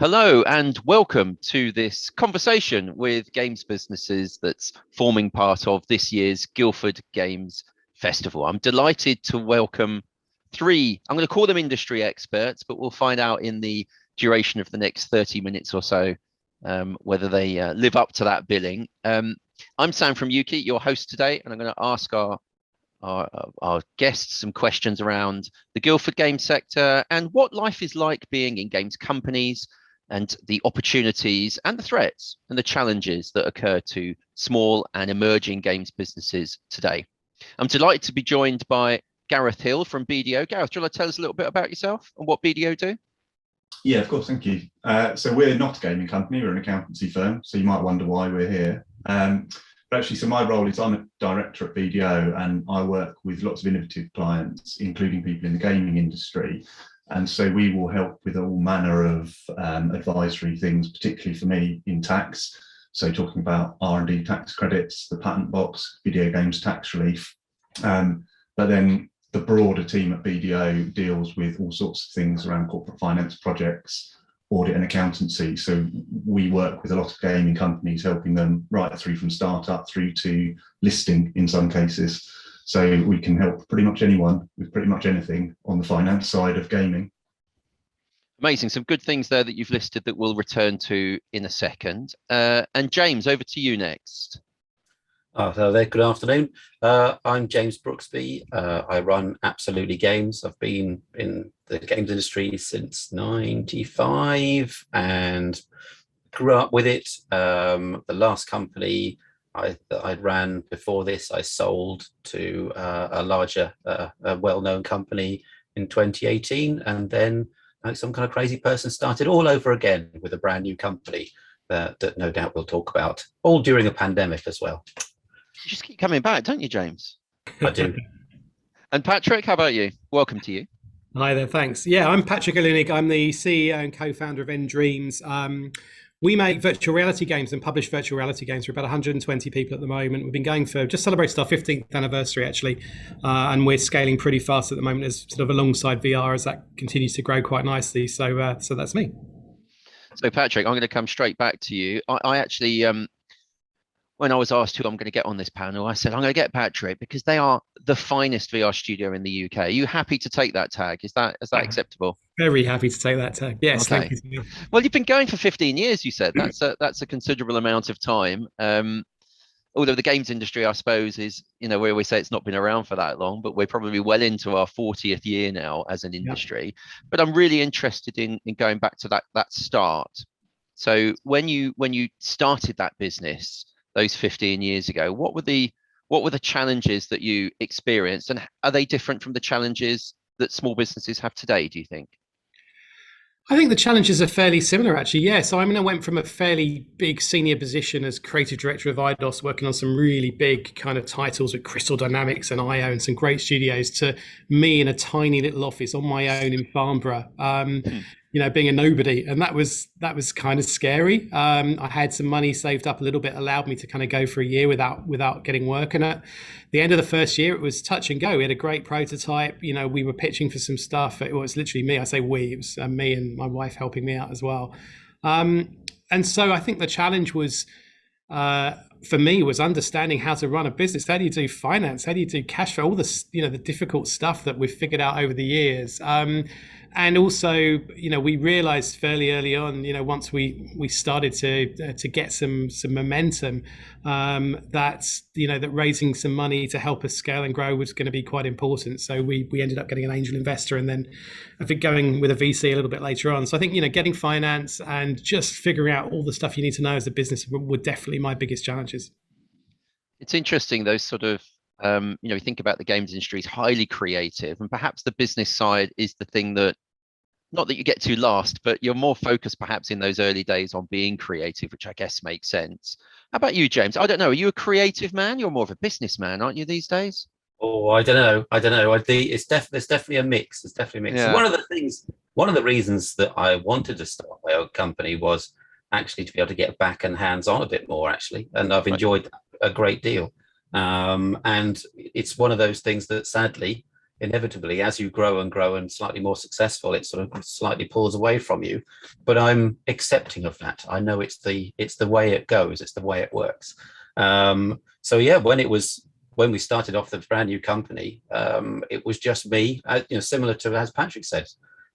Hello and welcome to this conversation with games businesses that's forming part of this year's Guildford Games Festival. I'm delighted to welcome three, I'm going to call them industry experts, but we'll find out in the duration of the next 30 minutes or so whether they live up to that billing. I'm Sam from UKIE, your host today, and I'm going to ask our guests some questions around the Guildford game sector and what life is like being in games companies, and the opportunities and the threats and the challenges that occur to small and emerging games businesses today. I'm delighted to be joined by Gareth Hill from BDO. Gareth, do you want to tell us a little bit about yourself and what BDO do? Yeah, of course, thank you. So we're not a gaming company, we're an accountancy firm, so you might wonder why we're here. But actually, so my role is I'm a director at BDO and I work with lots of innovative clients, including people in the gaming industry. And so we will help with all manner of advisory things, particularly for me in tax. So talking about R&D tax credits, the patent box, video games tax relief. But then the broader team at BDO deals with all sorts of things around corporate finance projects, audit and accountancy. So we work with a lot of gaming companies, helping them right through from startup through to listing in some cases. So we can help pretty much anyone with pretty much anything on the finance side of gaming. Amazing. Some good things there that you've listed that we'll return to in a second. And James, over to you next. Hello there, good afternoon. I'm James Brooksby. I run Absolutely Games. I've been in the games industry since '95 and grew up with it. The last company I ran before this, I sold to a larger, well-known company in 2018, and then some kind of crazy person started all over again with a brand new company that no doubt we'll talk about, all during a pandemic as well. You just keep coming back, don't you, James? I do. And Patrick, how about you? Welcome to you. Hi there, thanks. Yeah, I'm Patrick Olinik. I'm the CEO and co-founder of nDreams. We make virtual reality games and publish virtual reality games for about 120 people at the moment. We've been going for, just celebrated our 15th anniversary actually, and we're scaling pretty fast at the moment as sort of alongside VR as that continues to grow quite nicely. So that's me. So Patrick, I'm going to come straight back to you. I actually, when I was asked who I'm going to get on this panel, I said, I'm going to get Patrick because they are the finest VR studio in the UK. Are you happy to take that tag? Is that acceptable? Very happy to take that tag. Yes, okay. Thank you. Well, you've been going for 15 years, you said. That's a considerable amount of time. Although the games industry, I suppose, is, we always say it's not been around for that long, but we're probably well into our 40th year now as an industry. Yeah. But I'm really interested in going back to that start. So when you started that business those 15 years ago, what were the challenges that you experienced, and are they different from the challenges that small businesses have today, do you think? I think the challenges are fairly similar, actually. Yeah. So I went from a fairly big senior position as creative director of IDOS, working on some really big kind of titles with Crystal Dynamics and IO and some great studios, to me in a tiny little office on my own in Farnborough, being a nobody. And that was kind of scary. I had some money saved up a little bit, allowed me to kind of go for a year without getting work. And at the end of the first year, it was touch and go. We had a great prototype. We were pitching for some stuff. It was literally me. I say we, it was me and my wife helping me out as well. And so I think the challenge was, for me, was understanding how to run a business. How do you do finance? How do you do cash flow? All this, the difficult stuff that we've figured out over the years. And also, we realized fairly early on, once we started to get some momentum, that raising some money to help us scale and grow was going to be quite important. So we ended up getting an angel investor, and then I think going with a VC a little bit later on. So I think, getting finance and just figuring out all the stuff you need to know as a business were definitely my biggest challenges. It's interesting, those sort of, we think about the games industry is highly creative, and perhaps the business side is the thing that, not that you get to last, but you're more focused perhaps in those early days on being creative, which I guess makes sense. How about you, James? I don't know. Are you a creative man? You're more of a businessman, aren't you, these days? Oh, I don't know. I think there's definitely a mix. There's definitely a mix. Yeah. One of the reasons that I wanted to start my own company was actually to be able to get back and hands on a bit more, actually. And I've enjoyed a great deal. And it's one of those things that sadly inevitably, as you grow and slightly more successful, it sort of slightly pulls away from you. But I'm accepting of that. I know it's the way it goes. It's the way it works. So yeah, when we started off the brand new company, it was just me, similar to as Patrick said,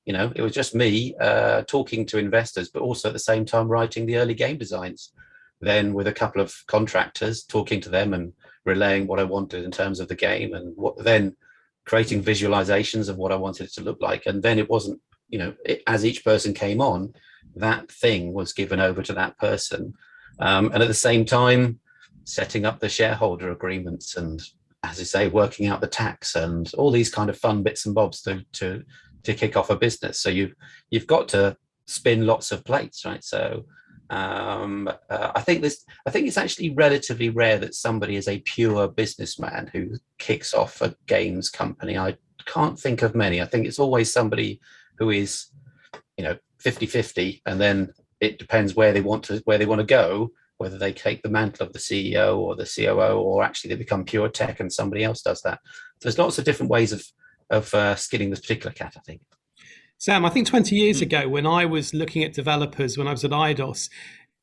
it was just me talking to investors, but also at the same time writing the early game designs. Then with a couple of contractors, talking to them and relaying what I wanted in terms of the game, and then creating visualizations of what I wanted it to look like. And then it wasn't, as each person came on, that thing was given over to that person. And at the same time, setting up the shareholder agreements and, as I say, working out the tax and all these kind of fun bits and bobs to kick off a business. So you've got to spin lots of plates, right? So I think it's actually relatively rare that somebody is a pure businessman who kicks off a games company. I can't think of many. I think it's always somebody who is 50-50, and then it depends where they want to go, whether they take the mantle of the CEO or the COO, or actually they become pure tech and somebody else does that. There's lots of different ways of skinning this particular cat, I think. Sam, I think 20 years ago, when I was looking at developers, when I was at IDOS,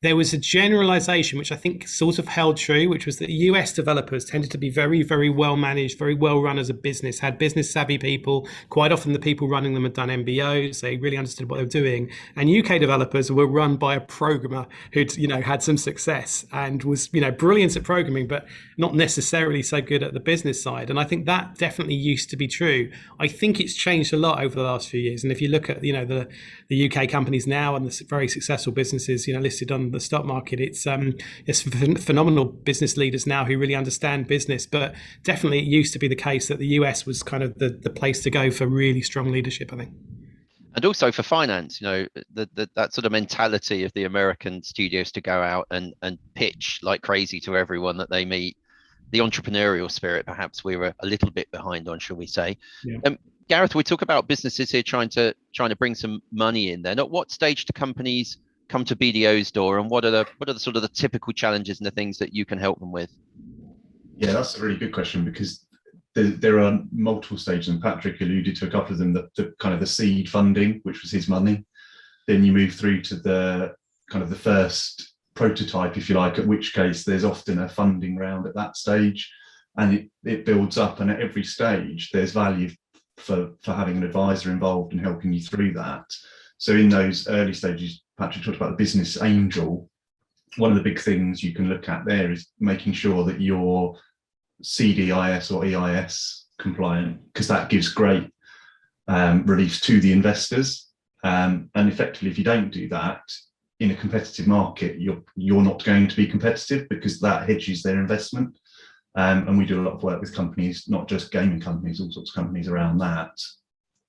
there was a generalization which I think sort of held true, which was that US developers tended to be very, very well managed, very well run as a business, had business savvy people. Quite often the people running them had done MBOs, they really understood what they were doing. And UK developers were run by a programmer who'd, had some success and was, brilliant at programming, but not necessarily so good at the business side. And I think that definitely used to be true. I think it's changed a lot over the last few years. And if you look at, the UK companies now and the very successful businesses, listed on the stock market, it's phenomenal business leaders now who really understand business. But definitely it used to be the case that the US was kind of the place to go for really strong leadership, I think. And also for finance, that sort of mentality of the American studios to go out and pitch like crazy to everyone that they meet, the entrepreneurial spirit, perhaps we were a little bit behind on, shall we say. Yeah. Gareth, we talk about businesses here trying to bring some money in there. At what stage do companies come to BDO's door, and what are the sort of the typical challenges and the things that you can help them with? Yeah, that's a really good question, because there are multiple stages, and Patrick alluded to a couple of them. The kind of the seed funding, which was his money. Then you move through to the kind of the first prototype, if you like, at which case there's often a funding round at that stage, and it builds up, and at every stage there's value for having an advisor involved and helping you through that. So in those early stages, Patrick talked about the business angel. One of the big things you can look at there is making sure that you're CDIS or EIS compliant, because that gives great relief to the investors. And effectively, if you don't do that in a competitive market, you're not going to be competitive, because that hedges their investment. And we do a lot of work with companies, not just gaming companies, all sorts of companies around that.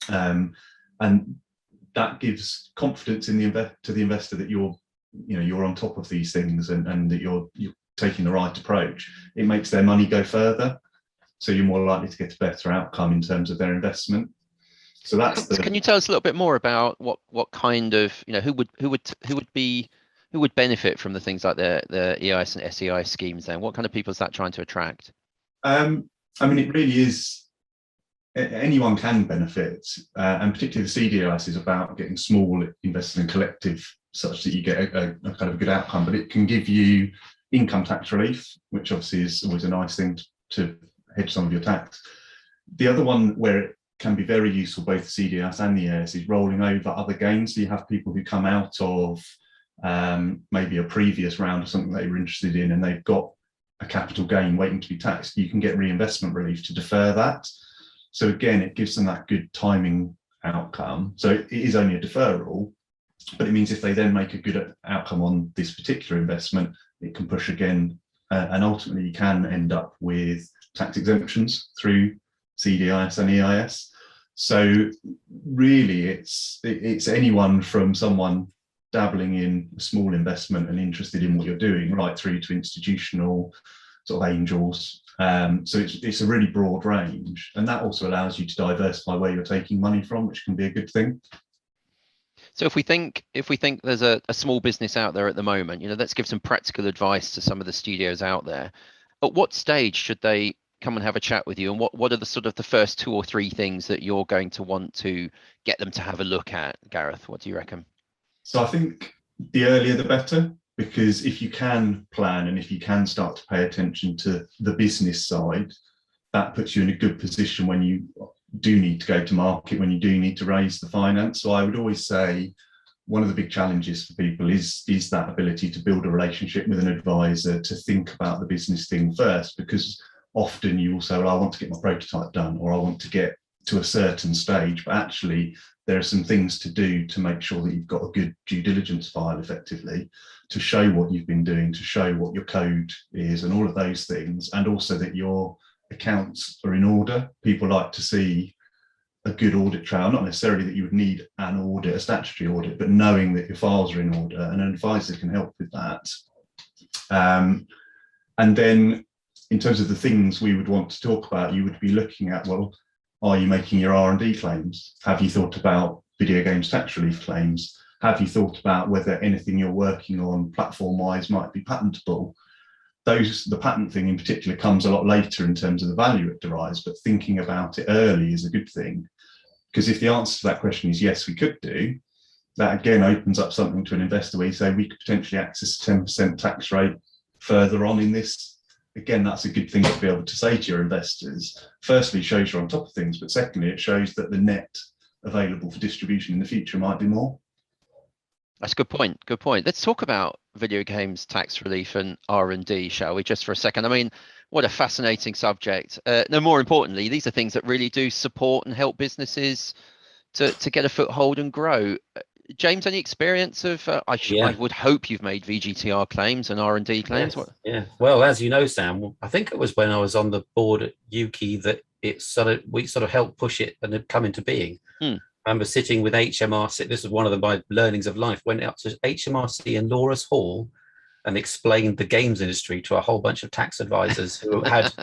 And that gives confidence to the investor that you're on top of these things, and that you're taking the right approach. It makes their money go further, so you're more likely to get a better outcome in terms of their investment. So that's Can you tell us a little bit more about what kind of, who would benefit from the things like the EIS and SEI schemes then? What kind of people is that trying to attract? I mean, it really is, anyone can benefit, and particularly the CDIS is about getting small investors and collective, such that you get a kind of a good outcome. But it can give you income tax relief, which obviously is always a nice thing to hedge some of your tax. The other one where it can be very useful, both the CDIS and the EIS, is rolling over other gains. So you have people who come out of maybe a previous round or something they were interested in, and they've got a capital gain waiting to be taxed. You can get reinvestment relief to defer that. So again, it gives them that good timing outcome. So it is only a deferral, but it means if they then make a good outcome on this particular investment, it can push again, and ultimately you can end up with tax exemptions through CDIS and EIS. So really, it's anyone from someone dabbling in a small investment and interested in what you're doing, right through to institutional sort of angels. So it's a really broad range, and that also allows you to diversify where you're taking money from, which can be a good thing. So if we think there's a small business out there at the moment, let's give some practical advice to some of the studios out there. At what stage should they come and have a chat with you? And what are the sort of the first 2 or 3 things that you're going to want to get them to have a look at, Gareth? What do you reckon? So I think the earlier the better, because if you can plan and if you can start to pay attention to the business side, that puts you in a good position when you do need to go to market, when you do need to raise the finance. So I would always say one of the big challenges for people is that ability to build a relationship with an advisor, to think about the business thing first, because often you will say, well, I want to get my prototype done, or I want to get to a certain stage, but actually there are some things to do to make sure that you've got a good due diligence file effectively, to show what you've been doing, to show what your code is and all of those things, and also that your accounts are in order. People like to see a good audit trail, not necessarily that you would need an audit, a statutory audit, but knowing that your files are in order, and an advisor can help with that. And then in terms of the things we would want to talk about, you would be looking at, well, are you making your R&D claims? Have you thought about video games tax relief claims? Have you thought about whether anything you're working on platform-wise might be patentable? The patent thing in particular comes a lot later in terms of the value it derives, but thinking about it early is a good thing. Because if the answer to that question is yes, we could do, that again opens up something to an investor where you say we could potentially access a 10% tax rate further on in this. Again, that's a good thing to be able to say to your investors. Firstly, it shows you're on top of things, but secondly, it shows that the net available for distribution in the future might be more. That's a good point. Good point. Let's talk about video games tax relief and R&D, shall we, just for a second? I mean, what a fascinating subject. No, more importantly, these are things that really do support and help businesses to get a foothold and grow. James, any experience of? I would hope you've made VGTR claims and R&D claims. Yes, yeah. Well, as you know, Sam, I think it was when I was on the board at UKIE that we sort of helped push it and had come into being. I remember sitting with HMRC. This is one of my learnings of life. Went up to HMRC in Laura's Hall and explained the games industry to a whole bunch of tax advisors who had.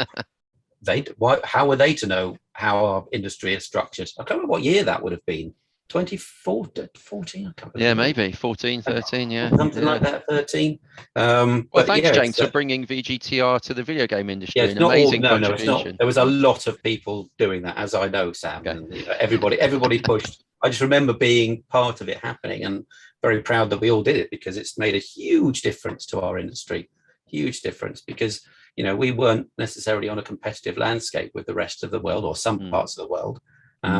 How were they to know how our industry is structured? I can't remember what year that would have been. 2014, I can't remember. Yeah, maybe 14, 13, yeah. Something like that, 13. Well, thanks, James, for bringing VGTR to the video game industry. Yeah, it's not all, no, it's not. There was a lot of people doing that, as I know, Sam. Okay. And, everybody pushed. I just remember being part of it happening and very proud that we all did it, because it's made a huge difference to our industry. Huge difference, because we weren't necessarily on a competitive landscape with the rest of the world, or some parts of the world.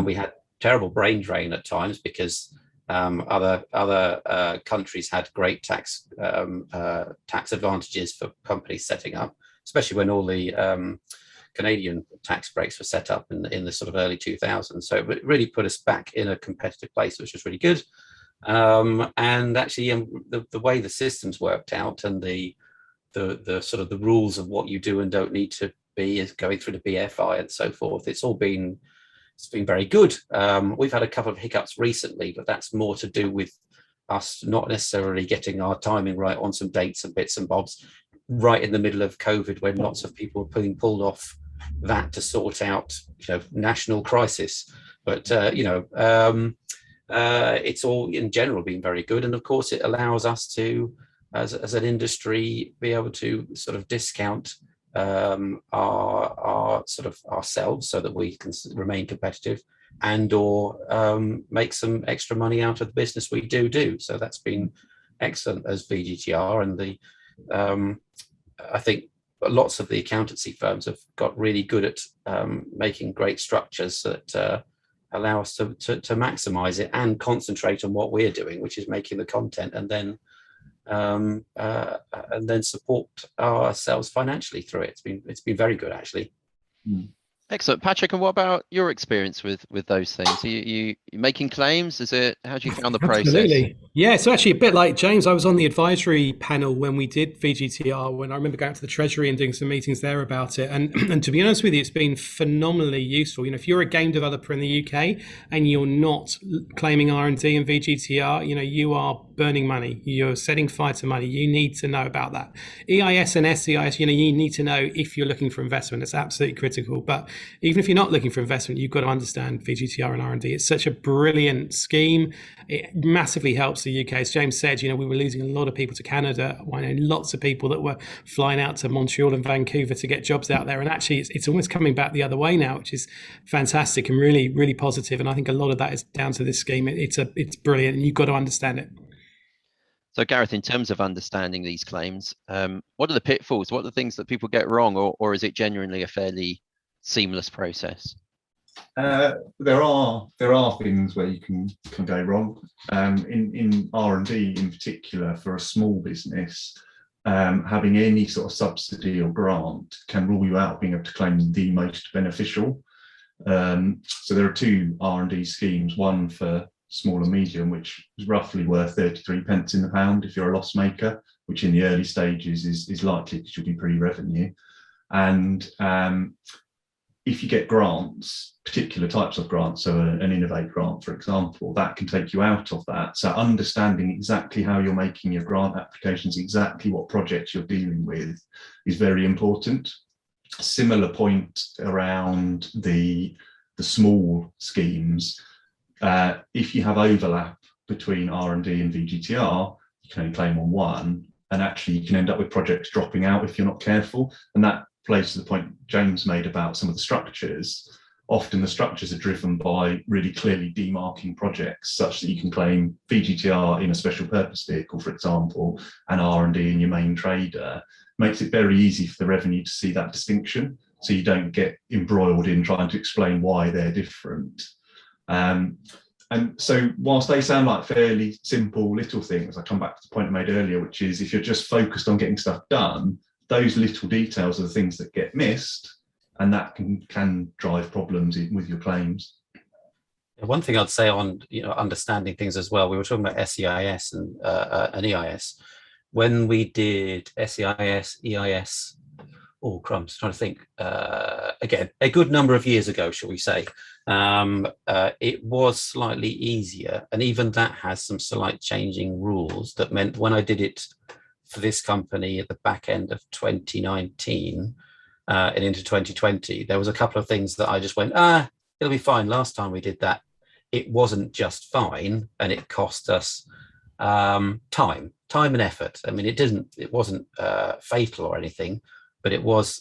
We had terrible brain drain at times because other countries had great tax advantages for companies setting up, especially when all the Canadian tax breaks were set up in the sort of early 2000s. So it really put us back in a competitive place, which was really good. And actually, the way the systems worked out and the sort of the rules of what you do and don't need to be is going through the BFI and so forth. It's been very good. We've had a couple of hiccups recently, but that's more to do with us not necessarily getting our timing right on some dates and bits and bobs right in the middle of COVID, when lots of people were being pulled off that to sort out, national crisis. But, it's all in general been very good. And of course, it allows us to, as an industry, be able to sort of discount our sort of ourselves so that we can remain competitive, and or make some extra money out of the business we do. So that's been excellent as VGTR, and I think lots of the accountancy firms have got really good at making great structures that allow us to maximize it and concentrate on what we're doing, which is making the content, and then support ourselves financially through it. It's been very good, actually. Excellent. Patrick, and what about your experience with those things? Are you making claims? How do you find the process? Absolutely. Yeah, so actually a bit like James, I was on the advisory panel when we did VGTR, when I remember going to the Treasury and doing some meetings there about it. And to be honest with you, it's been phenomenally useful. If you're a game developer in the UK and you're not claiming R&D and VGTR, you are burning money. You're setting fire to money. You need to know about that. EIS and SEIS, you need to know if you're looking for investment. It's absolutely critical. But even if you're not looking for investment, you've got to understand VGTR and R&D. It's such a brilliant scheme. It massively helps the UK. As James said, we were losing a lot of people to Canada. I know lots of people that were flying out to Montreal and Vancouver to get jobs out there. And actually, it's almost coming back the other way now, which is fantastic and really, really positive. And I think a lot of that is down to this scheme. It's brilliant, and you've got to understand it. So Gareth, in terms of understanding these claims, what are the pitfalls? What are the things that people get wrong, or is it genuinely a fairly seamless process? There are things where you can go wrong. In R&D in particular, for a small business, having any sort of subsidy or grant can rule you out being able to claim the most beneficial. So there are two R&D schemes, one for small and medium, which is roughly worth 33 pence in the pound if you're a loss maker, which in the early stages is likely because you'll be pre-revenue. And if you get grants, particular types of grants, so an Innovate grant, for example, that can take you out of that. So understanding exactly how you're making your grant applications, exactly what projects you're dealing with, is very important. A similar point around the small schemes. If you have overlap between R&D and VGTR, you can only claim on one, and actually you can end up with projects dropping out if you're not careful. And that plays to the point James made about some of the structures. Often the structures are driven by really clearly demarking projects such that you can claim VGTR in a special purpose vehicle, for example, and R&D in your main trader. Makes it very easy for the revenue to see that distinction, so you don't get embroiled in trying to explain why they're different. And so whilst they sound like fairly simple little things, I come back to the point I made earlier, which is if you're just focused on getting stuff done, those little details are the things that get missed, and that can drive problems with your claims. One thing I'd say on understanding things as well, we were talking about SEIS and EIS. When we did SEIS, EIS, oh crumbs, trying to think, again, a good number of years ago, shall we say, it was slightly easier, and even that has some slight changing rules that meant when I did it for this company at the back end of 2019 and into 2020, there was a couple of things that I just went, it'll be fine. Last time we did that, it wasn't just fine, and it cost us time and effort. I mean, it wasn't fatal or anything, but it was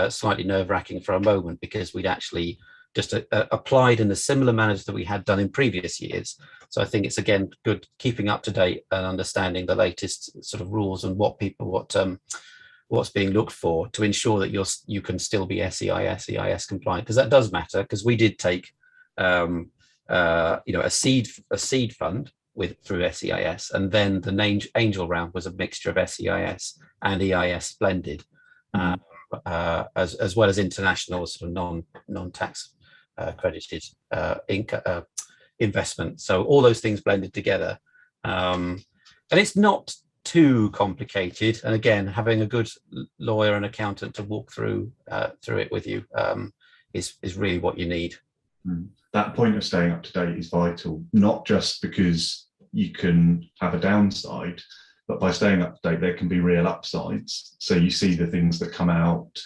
slightly nerve-wracking for a moment because we'd actually just applied in a similar manner that we had done in previous years. So I think it's, again, good keeping up to date and understanding the latest sort of rules and what's being looked for to ensure that you can still be SEIS, EIS compliant, because that does matter, because we did take a seed fund through SEIS, and then the angel round was a mixture of SEIS and EIS blended, as well as international sort of non-tax accredited investment. So all those things blended together, and it's not too complicated. And again, having a good lawyer and accountant to walk through it with you is really what you need. That point of staying up to date is vital, not just because you can have a downside, but by staying up to date, there can be real upsides. So you see the things that come out.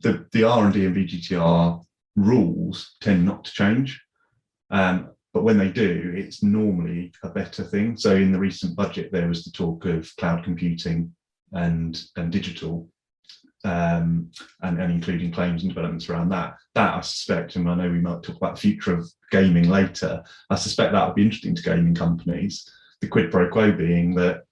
The R&D and VGTR rules tend not to change, but when they do, it's normally a better thing. So in the recent budget, there was the talk of cloud computing and digital, and including claims and developments around that. That I suspect, and I know we might talk about the future of gaming later, I suspect that would be interesting to gaming companies. The quid pro quo being that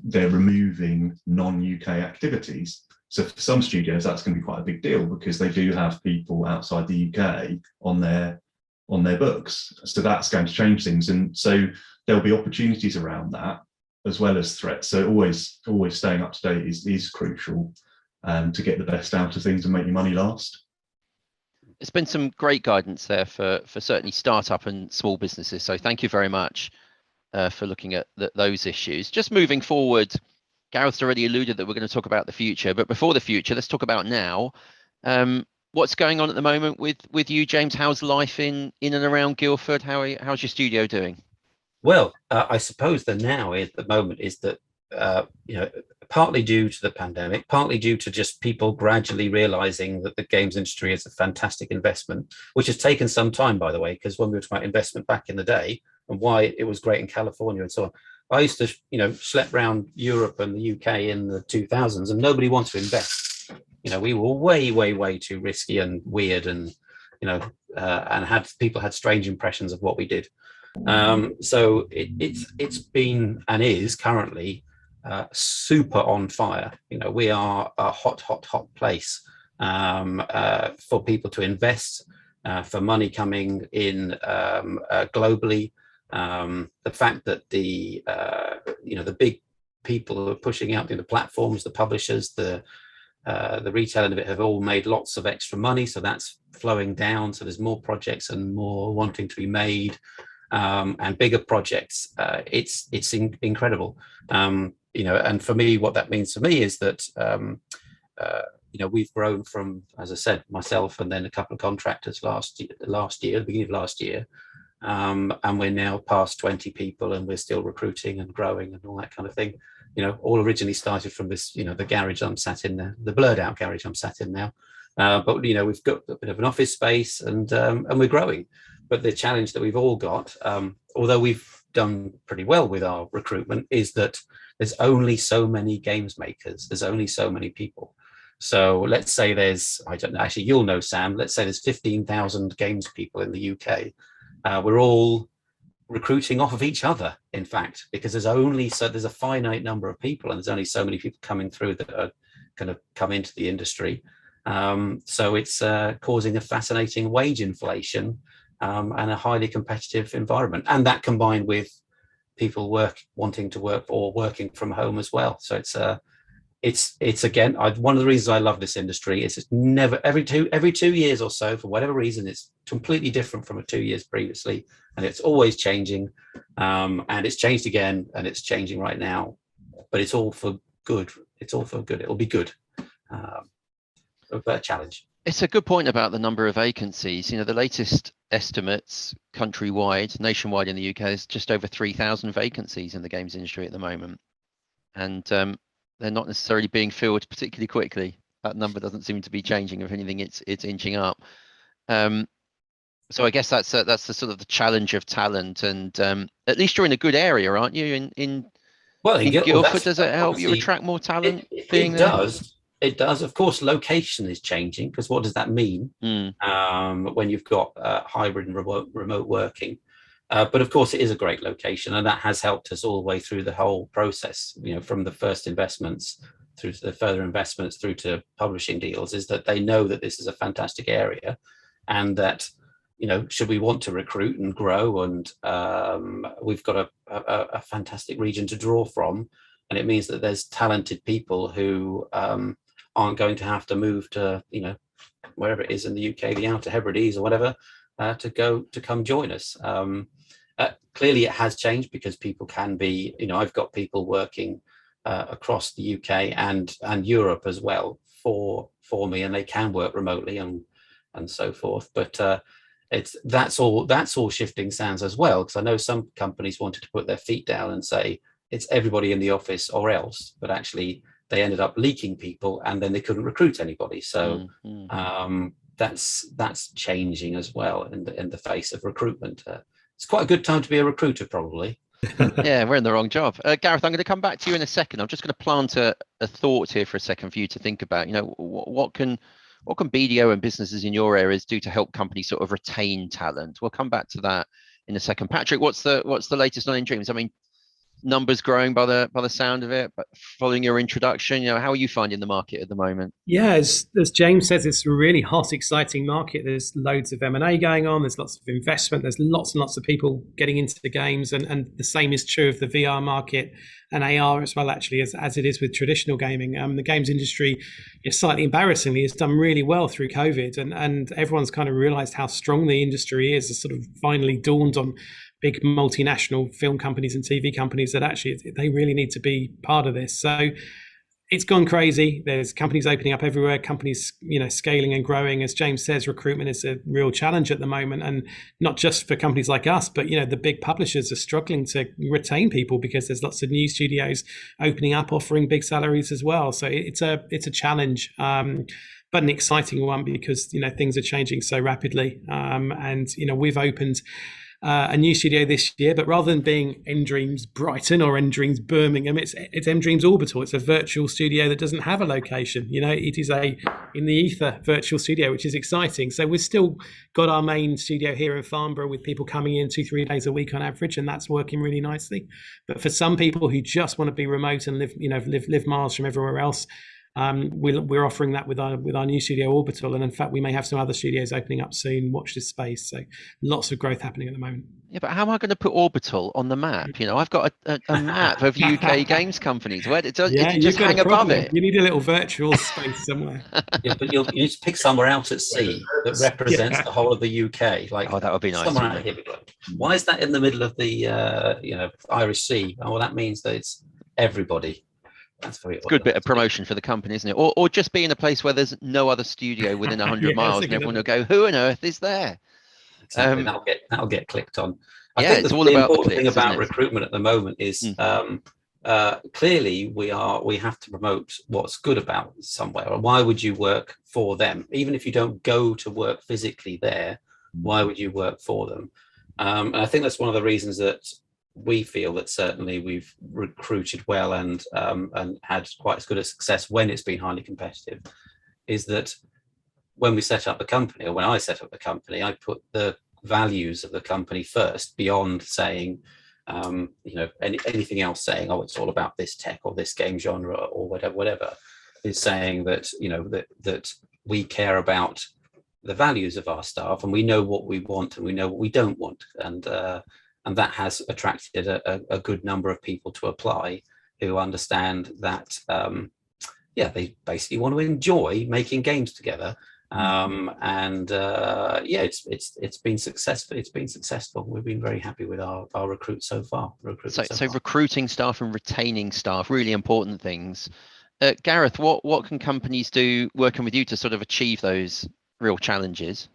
they're removing non-UK activities. So for some studios, that's going to be quite a big deal because they do have people outside the UK on their books. So that's going to change things. And so there'll be opportunities around that as well as threats. So always staying up to date is crucial to get the best out of things and make your money last. It's been some great guidance there for certainly startup and small businesses. So thank you very much for looking at those issues. Just moving forward, Gareth's already alluded that we're going to talk about the future, but before the future, let's talk about now. What's going on at the moment with you, James? How's life in and around Guildford? How's your studio doing? Well, I suppose the now at the moment is that partly due to the pandemic, partly due to just people gradually realizing that the games industry is a fantastic investment, which has taken some time, by the way, because when we were talking about investment back in the day and why it was great in California and so on, I used to, schlep around Europe and the UK in the 2000s, and nobody wanted to invest. We were way, way, way too risky and weird, and and people had strange impressions of what we did. So it's been and is currently super on fire. We are a hot place for people to invest, for money coming in globally. The fact that the big people who are pushing out the platforms, the publishers, the retail end of it have all made lots of extra money, so that's flowing down. So there's more projects and more wanting to be made, and bigger projects. It's incredible. And for me, what that means for me is that we've grown from, as I said, myself and then a couple of contractors last year, the beginning of last year. And we're now past 20 people, and we're still recruiting and growing and all that kind of thing. All originally started from this, the garage I'm sat in there, the blurred out garage I'm sat in now. But we've got a bit of an office space, and we're growing. But the challenge that we've all got, although we've done pretty well with our recruitment, is that there's only so many games makers. There's only so many people. So let's say there's, I don't know, actually you'll know, Sam, let's say there's 15,000 games people in the UK. We're all recruiting off of each other, in fact, because there's a finite number of people, and there's only so many people coming through that are going to come into the industry. So it's causing a fascinating wage inflation and a highly competitive environment, and that combined with people wanting to work or working from home as well. So it's again, one of the reasons I love this industry is it's never every 2 years or so, for whatever reason, it's completely different from 2 years previously, and it's always changing, and it's changed again, and it's changing right now, but it's all for good. It'll be good. A challenge. It's a good point about the number of vacancies. The latest estimates countrywide, nationwide in the UK, is just over 3,000 vacancies in the games industry at the moment, and they're not necessarily being filled particularly quickly. That number doesn't seem to be changing. If anything, it's inching up. So I guess that's the sort of the challenge of talent, and at least you're in a good area, aren't you? In Guildford, does it help you attract more talent? It does. It does. Of course, location is changing, because what does that mean when you've got hybrid and remote working? But of course, it is a great location, and that has helped us all the way through the whole process. From the first investments through to the further investments through to publishing deals, is that they know that this is a fantastic area, and that should we want to recruit and grow, and we've got a fantastic region to draw from, and it means that there's talented people who aren't going to have to move to wherever it is in the UK, the Outer Hebrides or whatever, to come join us. Clearly it has changed, because people can be, I've got people working across the UK and Europe as well for me, and they can work remotely and so forth. But that's all shifting sands as well, because I know some companies wanted to put their feet down and say it's everybody in the office or else, but actually they ended up leaking people, and then they couldn't recruit anybody. So that's changing as well in the face of recruitment. It's quite a good time to be a recruiter, probably. Yeah, we're in the wrong job. Gareth, I'm going to come back to you in a second. I'm just going to plant a thought here for a second for you to think about. What can BDO and businesses in your areas do to help companies sort of retain talent? We'll come back to that in a second. Patrick, what's the latest on nDreams? I mean, numbers growing by the sound of it, but following your introduction, how are you finding the market at the moment? Yeah, as James says, it's a really hot, exciting market. There's loads of M&A going on. There's lots of investment. There's lots and lots of people getting into the games, and the same is true of the VR market and AR as well, actually, as it is with traditional gaming. The games industry, slightly embarrassingly, has done really well through COVID, and everyone's kind of realised how strong the industry is. It's sort of finally dawned on big multinational film companies and TV companies that actually they really need to be part of this. So it's gone crazy. There's companies opening up everywhere, companies, scaling and growing. As James says, recruitment is a real challenge at the moment, and not just for companies like us, but the big publishers are struggling to retain people because there's lots of new studios opening up, offering big salaries as well. So it's a challenge, but an exciting one because things are changing so rapidly. And we've opened a new studio this year, but rather than being nDreams Brighton or nDreams Birmingham, it's nDreams Orbital. It's a virtual studio that doesn't have a location. It is a in the ether virtual studio, which is exciting. So we've still got our main studio here in Farnborough with people coming in 2-3 days a week on average, and that's working really nicely. But for some people who just want to be remote and live miles from everywhere else, we're offering that with our new studio Orbital, and in fact we may have some other studios opening up soon. Watch this space. So lots of growth happening at the moment. Yeah, but how am I going to put Orbital on the map? I've got a map of UK games companies. Where it just hang above it. You need a little virtual space somewhere. Yeah, but you need to pick somewhere out at sea that represents the whole of the UK. Like, that would be nice. Somewhere out here we go. Why is that in the middle of the Irish Sea? Oh, well, that means that it's everybody. That's very good bit of promotion for the company, isn't it? Or just be in a place where there's no other studio within 100 miles, and everyone will go, "Who on earth is there?" Exactly. That'll get clicked on. I think it's all the about important the clicks, thing about recruitment at the moment is clearly we have to promote what's good about somewhere. Or why would you work for them, even if you don't go to work physically there? Why would you work for them? And I think that's one of the reasons that we feel that certainly we've recruited well and had quite as good a success when it's been highly competitive, is that when we set up the company, or when I set up the company, I put the values of the company first, beyond saying, anything else, saying, oh, it's all about this tech or this game genre or whatever, is saying that, that we care about the values of our staff, and we know what we want and we know what we don't want. And that has attracted a good number of people to apply who understand that, they basically want to enjoy making games together. It's been successful. It's been successful. We've been very happy with our recruits so far. So recruiting staff and retaining staff, really important things. Gareth, what can companies do working with you to sort of achieve those real challenges?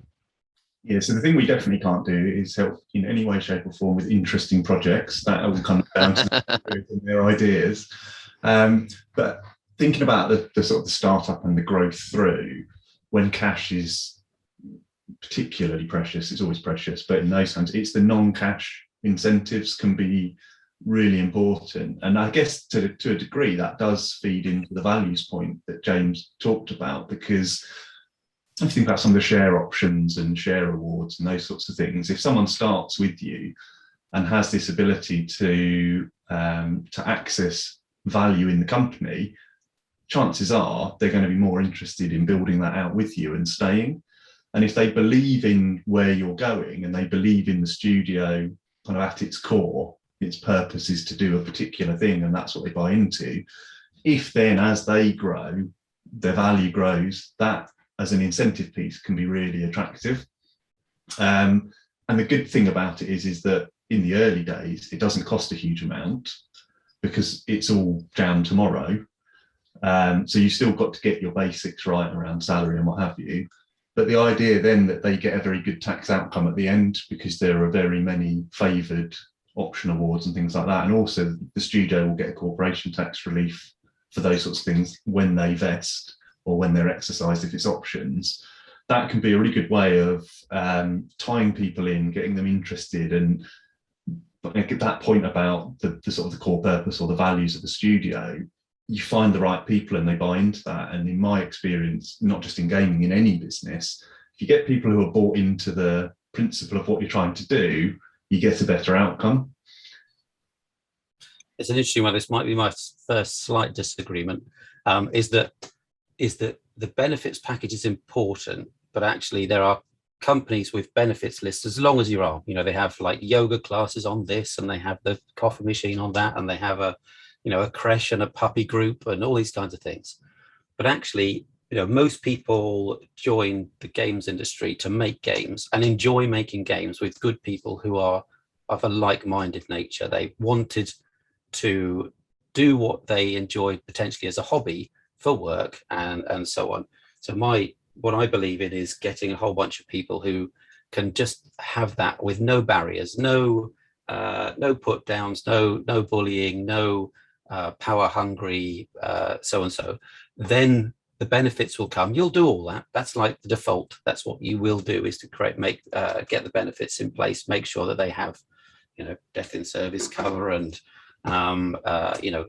Yeah, so the thing we definitely can't do is help in any way, shape, or form with interesting projects. That will come down to their ideas. But thinking about the sort of the startup and the growth through, when cash is particularly precious, it's always precious, but in those times, it's the non-cash incentives can be really important. And I guess to a degree, that does feed into the values point that James talked about, because if you think about some of the share options and share awards and those sorts of things, if someone starts with you and has this ability to access value in the company, chances are they're going to be more interested in building that out with you and staying. And if they believe in where you're going and they believe in the studio kind of at its core, its purpose is to do a particular thing and that's what they buy into, if then as they grow, their value grows, that as an incentive piece can be really attractive. And the good thing about it is that in the early days, it doesn't cost a huge amount because it's all jam tomorrow. So you've still got to get your basics right around salary and what have you. But the idea then that they get a very good tax outcome at the end, because there are very many favoured option awards and things like that. And also the studio will get a corporation tax relief for those sorts of things when they vest or when they're exercised if it's options. That can be a really good way of tying people in, getting them interested, and at that point about the sort of the core purpose or the values of the studio, you find the right people and they buy into that. And in my experience, not just in gaming, in any business, if you get people who are bought into the principle of what you're trying to do, you get a better outcome. It's an interesting one. This might be my first slight disagreement, is that the benefits package is important, but actually there are companies with benefits lists as long as you are. They have like yoga classes on this, and they have the coffee machine on that, and they have a creche and a puppy group and all these kinds of things. But actually, most people join the games industry to make games and enjoy making games with good people who are of a like-minded nature. They wanted to do what they enjoy potentially as a hobby for work and so on. So what I believe in is getting a whole bunch of people who can just have that with no barriers, no put downs, no bullying, no power hungry, so and so. Then the benefits will come. You'll do all that. That's like the default. That's what you will do, is to get the benefits in place, make sure that they have, death in service cover and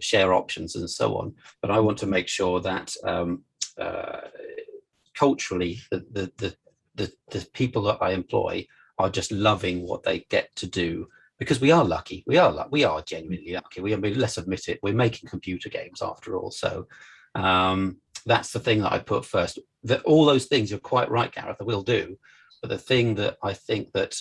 share options and so on. But I want to make sure that culturally the people that I employ are just loving what they get to do, because we are lucky. We are genuinely lucky. Let's admit it. We're making computer games after all. So that's the thing that I put first. That all those things, you're quite right, Gareth, I will do. But the thing that I think that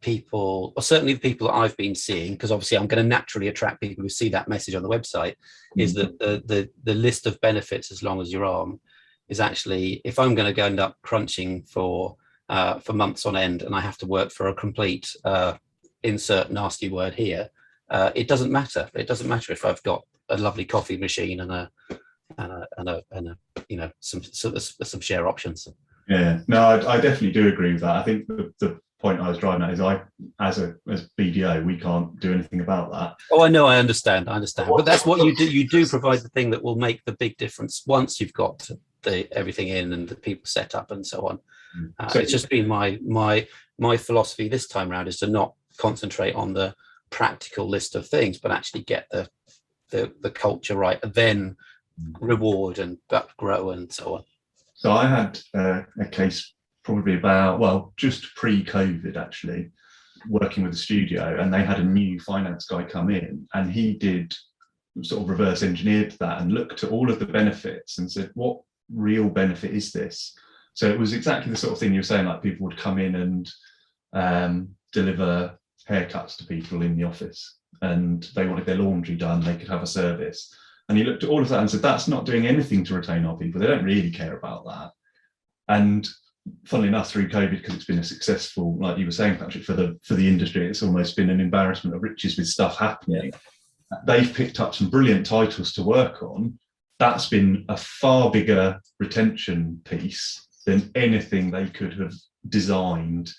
people, or certainly the people that I've been seeing, because obviously I'm going to naturally attract people who see that message on the website, is that the list of benefits, as long as you're on, is actually, if I'm going to go end up crunching for months on end and I have to work for a complete insert nasty word here, it doesn't matter. It doesn't matter if I've got a lovely coffee machine and some share options. Yeah, no, I definitely do agree with that. I think the point I was driving at is as BDO, we can't do anything about that. Oh, I know, I understand. But that's what you do. You do provide the thing that will make the big difference once you've got everything in and the people set up and so on. So it's just been my philosophy this time around, is to not concentrate on the practical list of things, but actually get the culture right, and then reward and grow and so on. So I had a case probably just pre-COVID, actually, working with a studio, and they had a new finance guy come in, and he did sort of reverse engineered that and looked at all of the benefits and said, what real benefit is this? So it was exactly the sort of thing you were saying, like people would come in and deliver haircuts to people in the office, and they wanted their laundry done, they could have a service. And he looked at all of that and said, that's not doing anything to retain our people. They don't really care about that. And funnily enough, through COVID, because it's been a successful, like you were saying, Patrick, for the industry, it's almost been an embarrassment of riches with stuff happening. Yeah. They've picked up some brilliant titles to work on. That's been a far bigger retention piece than anything they could have designed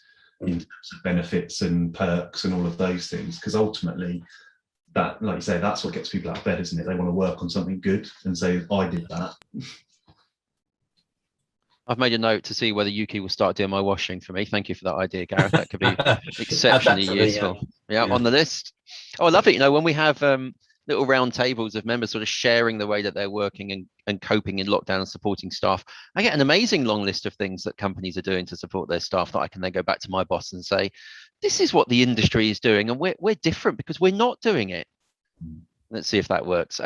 in terms of benefits and perks and all of those things. Because ultimately, that, like you say, that's what gets people out of bed, isn't it? They want to work on something good and say, I did that. I've made a note to see whether UKIE will start doing my washing for me. Thank you for that idea, Gareth. That could be exceptionally useful. Yeah, on the list. Oh, I love it. When we have little round tables of members sort of sharing the way that they're working and coping in lockdown and supporting staff, I get an amazing long list of things that companies are doing to support their staff that I can then go back to my boss and say, this is what the industry is doing, and we're different because we're not doing it. Let's see if that works.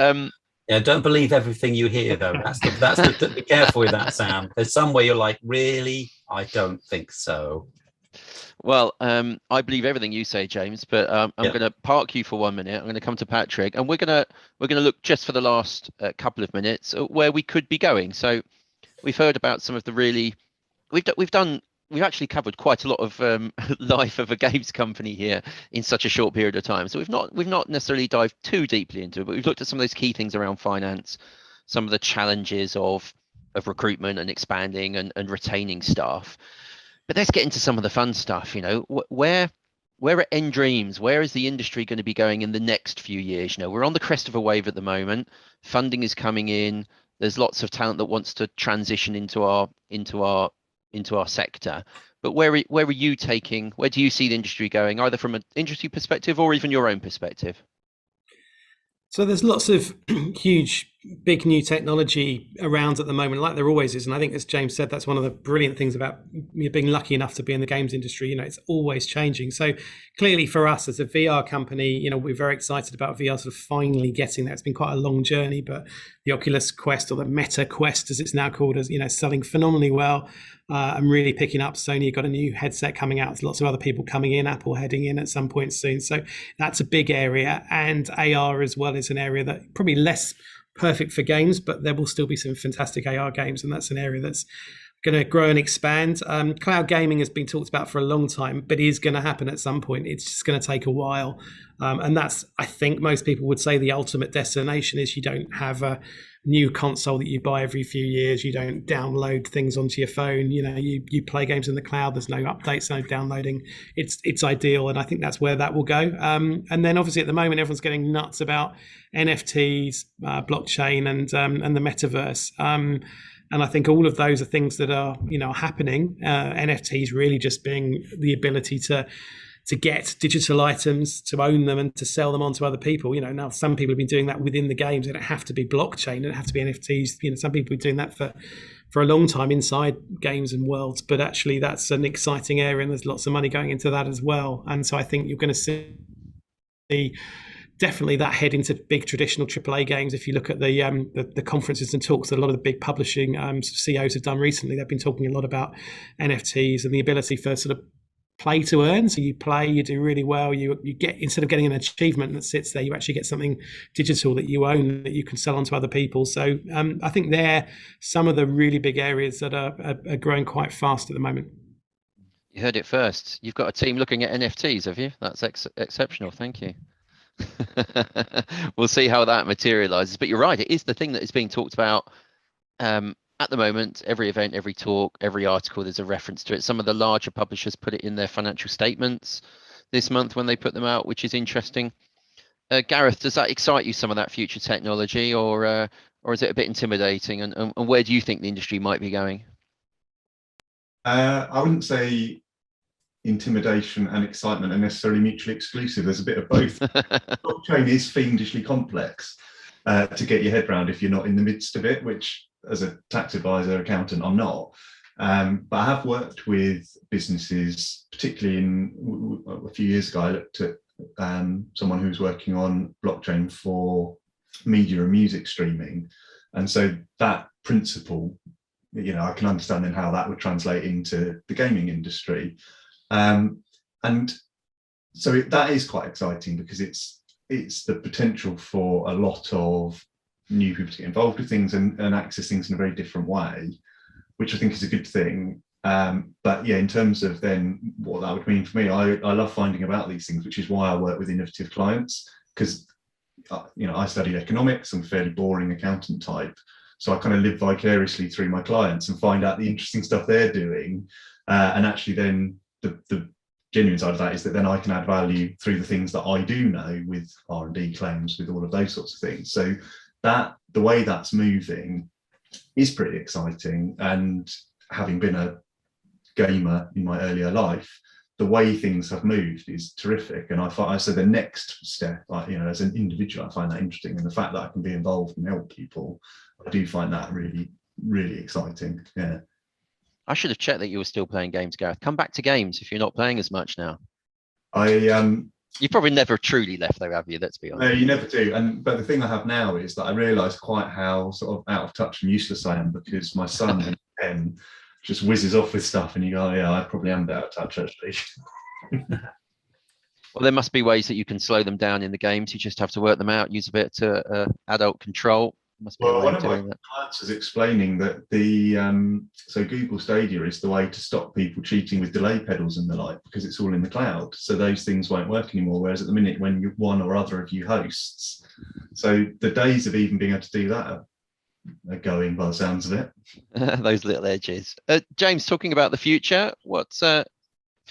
Yeah, don't believe everything you hear, though. Be careful with that, Sam. There's some where you're like, really? I don't think so. Well, I believe everything you say, James, but I'm going to park you for 1 minute. I'm going to come to Patrick, and we're going to look just for the last couple of minutes at where we could be going. So we've heard about some of the really we've actually covered quite a lot of life of a games company here in such a short period of time. So we've not necessarily dived too deeply into it, but we've looked at some of those key things around finance, some of the challenges of recruitment and expanding and retaining staff. But let's get into some of the fun stuff. Where are nDreams? Where is the industry going to be going in the next few years? We're on the crest of a wave at the moment. Funding is coming in. There's lots of talent that wants to transition into our sector. But where do you see the industry going, either from an industry perspective or even your own perspective? So there's lots of huge, big new technology around at the moment, like there always is. And I think, as James said, that's one of the brilliant things about being lucky enough to be in the games industry. It's always changing. So clearly for us as a VR company, we're very excited about VR sort of finally getting there. It's been quite a long journey, but the Oculus Quest, or the Meta Quest, as it's now called, is, selling phenomenally well. And really picking up. Sony got a new headset coming out. There's lots of other people coming in, Apple heading in at some point soon. So that's a big area. And AR as well is an area that probably less perfect for games, but there will still be some fantastic AR games. And that's an area that's going to grow and expand. Cloud gaming has been talked about for a long time, but is going to happen at some point. It's just going to take a while. And that's, I think most people would say, the ultimate destination is you don't have a new console that you buy every few years. You don't download things onto your phone. You play games in the cloud. There's no updates, no downloading. It's ideal. And I think that's where that will go. And then obviously at the moment, everyone's getting nuts about NFTs, blockchain and the metaverse. And I think all of those are things that are, happening. NFTs really just being the ability to get digital items, to own them and to sell them on to other people. Now some people have been doing that within the games. They don't have to be blockchain, they don't have to be NFTs. Some people have been doing that for a long time inside games and worlds, but actually that's an exciting area and there's lots of money going into that as well. And so I think you're going to see definitely that head into big traditional AAA games. If you look at the conferences and talks that a lot of the big publishing CEOs have done recently, they've been talking a lot about NFTs and the ability for sort of play to earn. So you play, you do really well, you get, instead of getting an achievement that sits there, you actually get something digital that you own that you can sell on to other people. So I think they're some of the really big areas that are growing quite fast at the moment. You heard it first. You've got a team looking at NFTs, have you? That's exceptional. Thank you. We'll see how that materializes. But you're right, it is the thing that is being talked about at the moment. Every event, every talk, every article, there's a reference to it. Some of the larger publishers put it in their financial statements this month when they put them out, which is interesting. Gareth, does that excite you, some of that future technology, or is it a bit intimidating? And where do you think the industry might be going? I wouldn't say intimidation and excitement are necessarily mutually exclusive. There's a bit of both. Blockchain is fiendishly complex to get your head around if you're not in the midst of it, which as a tax advisor, accountant, I'm not. But I have worked with businesses, particularly a few years ago, I looked at someone who was working on blockchain for media and music streaming. And so that principle, I can understand then how that would translate into the gaming industry. And so that is quite exciting because it's the potential for a lot of new people to get involved with things and access things in a very different way, which I think is a good thing. But yeah, in terms of then what that would mean for me, I love finding about these things, which is why I work with innovative clients, because I studied economics. I'm a fairly boring accountant type, so I kind of live vicariously through my clients and find out the interesting stuff they're doing, and actually then the genuine side of that is that then I can add value through the things that I do know with R&D claims, with all of those sorts of things. So that the way that's moving is pretty exciting. And having been a gamer in my earlier life, the way things have moved is terrific. And I said the next step, as an individual, I find that interesting. And the fact that I can be involved and help people, I do find that really, really exciting. Yeah. I should have checked that you were still playing games, Gareth. Come back to games if you're not playing as much now. You probably never truly left though, have you? Let's be honest. No, you never do. But the thing I have now is that I realise quite how sort of out of touch and useless I am, because my son who's 10 just whizzes off with stuff, and you go, oh, yeah, I probably am a bit out of touch actually. Well, there must be ways that you can slow them down in the games. You just have to work them out, use a bit of adult control. Must be one of my clients is explaining that so Google Stadia is the way to stop people cheating with delay pedals and the like, because it's all in the cloud. So those things won't work anymore. Whereas at the minute, when one or other of you hosts, so the days of even being able to do that are going by the sounds of it. Those little edges. James, talking about the future, what's for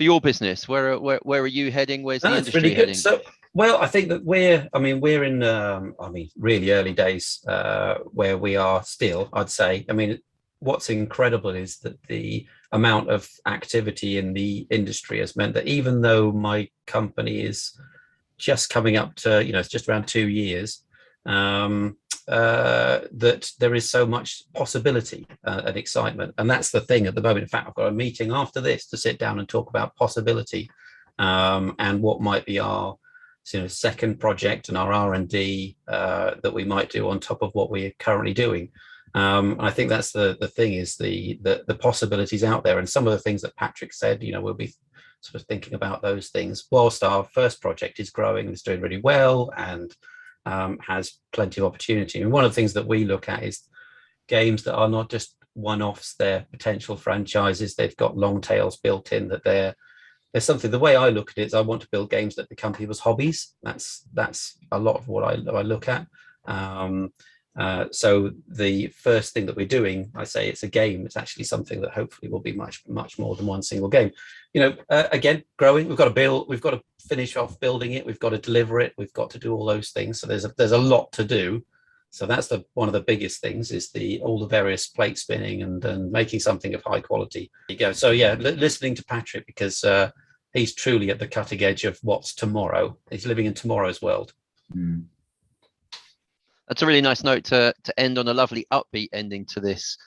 your business? Where are you heading? Where's the industry really heading? So, well, I think that we're in, really early days where we are still, I'd say. I mean, what's incredible is that the amount of activity in the industry has meant that even though my company is just coming up to, it's just around 2 years, that there is so much possibility and excitement. And that's the thing at the moment. In fact, I've got a meeting after this to sit down and talk about possibility and what might be our second project and our R&D that we might do on top of what we're currently doing. I think that's the thing, is the possibilities out there. And some of the things that Patrick said, we'll be sort of thinking about those things whilst our first project is growing and is doing really well and has plenty of opportunity. And one of the things that we look at is games that are not just one-offs, they're potential franchises, they've got long tails built in, that there's something. The way I look at it is I want to build games that become people's hobbies. That's a lot of what I look at. So the first thing that we're doing, I say it's a game, it's actually something that hopefully will be much more than one single game. Again, growing, we've got to build, we've got to finish off building it, we've got to deliver it, we've got to do all those things. So there's a lot to do. So that's one of the biggest things, is all the various plate spinning and making something of high quality. There you go. So yeah, listening to Patrick, because he's truly at the cutting edge of what's tomorrow. He's living in tomorrow's world. Mm. That's a really nice note to end on, a lovely upbeat ending to this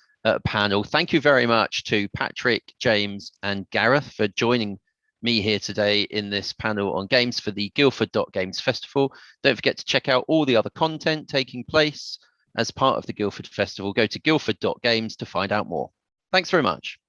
panel. Thank you very much to Patrick, James and Gareth for joining me here today in this panel on games for the Guildford Games Festival. Don't forget to check out all the other content taking place as part of the Guildford Festival. Go to guildford.games to find out more. Thanks very much.